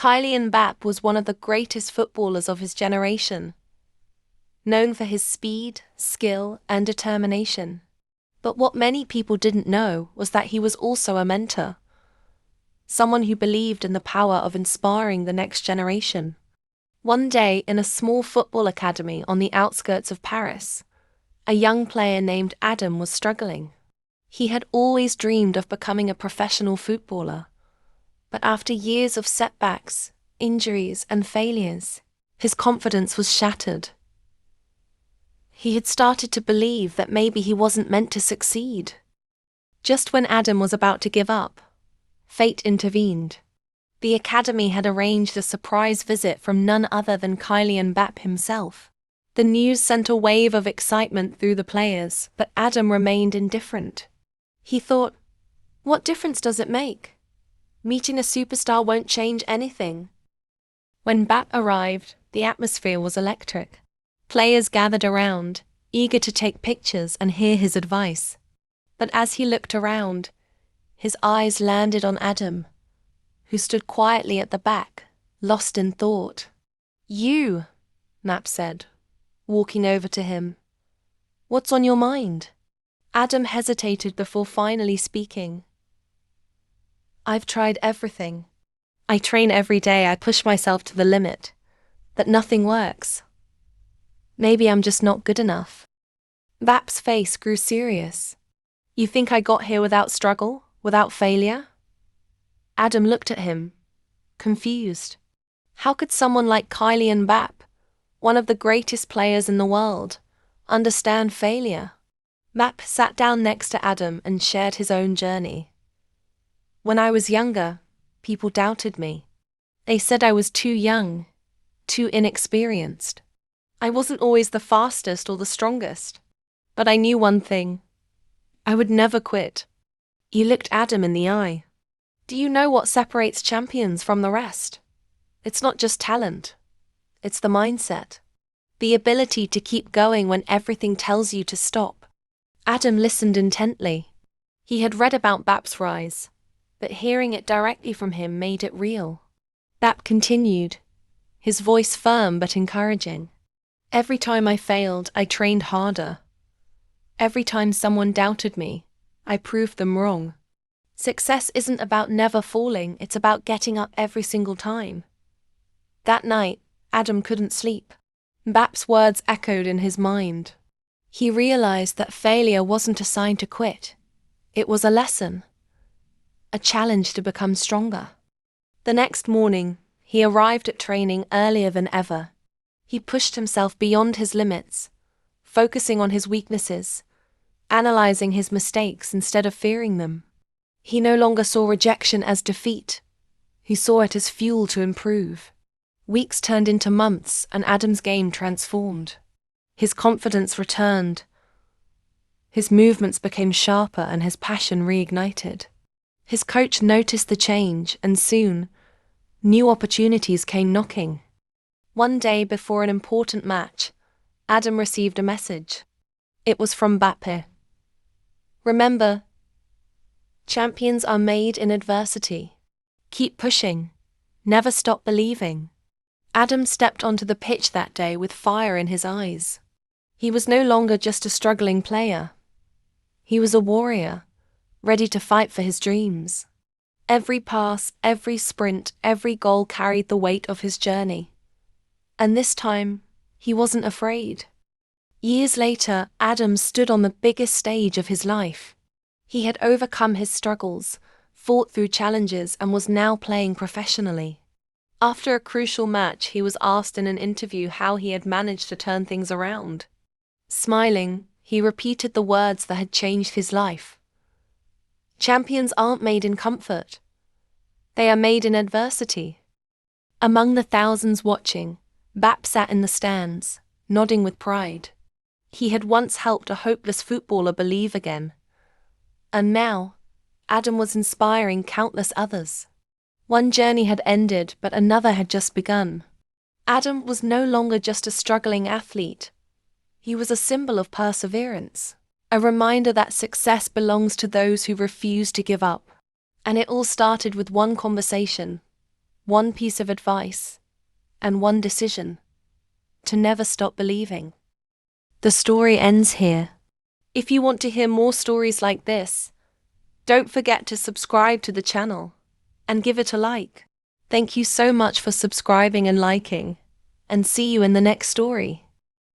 Kylian Mbappé was one of the greatest footballers of his generation, known for his speed, skill, and determination. But what many people didn't know was that he was also a mentor, someone who believed in the power of inspiring the next generation. One day, in a small football academy on the outskirts of Paris, a young player named Adam was struggling. He had always dreamed of becoming a professional footballer, but after years of setbacks, injuries, and failures, his confidence was shattered. He had started to believe that maybe he wasn't meant to succeed. Just when Adam was about to give up, fate intervened. The academy had arranged a surprise visit from none other than Kylian Mbappé himself. The news sent a wave of excitement through the players, but Adam remained indifferent. He thought, what difference does it make? Meeting a superstar won't change anything. When Mbappé arrived, the atmosphere was electric. Players gathered around, eager to take pictures and hear his advice. But as he looked around, his eyes landed on Adam, who stood quietly at the back, lost in thought. You, Mbappé said, walking over to him. What's on your mind? Adam hesitated before finally speaking. I've tried everything. I train every day, I push myself to the limit, but nothing works. Maybe I'm just not good enough. Mbappé's face grew serious. You think I got here without struggle, without failure? Adam looked at him, confused. How could someone like Kylian Mbappé, one of the greatest players in the world, understand failure? Mbappé sat down next to Adam and shared his own journey. When I was younger, people doubted me. They said I was too young, too inexperienced. I wasn't always the fastest or the strongest. But I knew one thing. I would never quit. He looked Adam in the eye. Do you know what separates champions from the rest? It's not just talent. It's the mindset. The ability to keep going when everything tells you to stop. Adam listened intently. He had read about Mbappé's rise, but hearing it directly from him made it real. Mbappé continued, his voice firm but encouraging. Every time I failed, I trained harder. Every time someone doubted me, I proved them wrong. Success isn't about never falling, it's about getting up every single time. That night, Adam couldn't sleep. Mbappé's words echoed in his mind. He realized that failure wasn't a sign to quit. It was a lesson, a challenge to become stronger. The next morning, he arrived at training earlier than ever. He pushed himself beyond his limits, focusing on his weaknesses, analyzing his mistakes instead of fearing them. He no longer saw rejection as defeat. He saw it as fuel to improve. Weeks turned into months and Adam's game transformed. His confidence returned. His movements became sharper and his passion reignited. His coach noticed the change and soon, new opportunities came knocking. One day before an important match, Adam received a message. It was from Mbappé. Remember, champions are made in adversity. Keep pushing. Never stop believing. Adam stepped onto the pitch that day with fire in his eyes. He was no longer just a struggling player. He was a warrior, ready to fight for his dreams. Every pass, every sprint, every goal carried the weight of his journey. And this time, he wasn't afraid. Years later, Adam stood on the biggest stage of his life. He had overcome his struggles, fought through challenges, and was now playing professionally. After a crucial match, he was asked in an interview how he had managed to turn things around. Smiling, he repeated the words that had changed his life. Champions aren't made in comfort. They are made in adversity. Among the thousands watching, Mbappé sat in the stands, nodding with pride. He had once helped a hopeless footballer believe again. And now, Adam was inspiring countless others. One journey had ended, but another had just begun. Adam was no longer just a struggling athlete. He was a symbol of perseverance, a reminder that success belongs to those who refuse to give up. And it all started with one conversation, one piece of advice, and one decision: to never stop believing. The story ends here. If you want to hear more stories like this, don't forget to subscribe to the channel and give it a like. Thank you so much for subscribing and liking, and see you in the next story.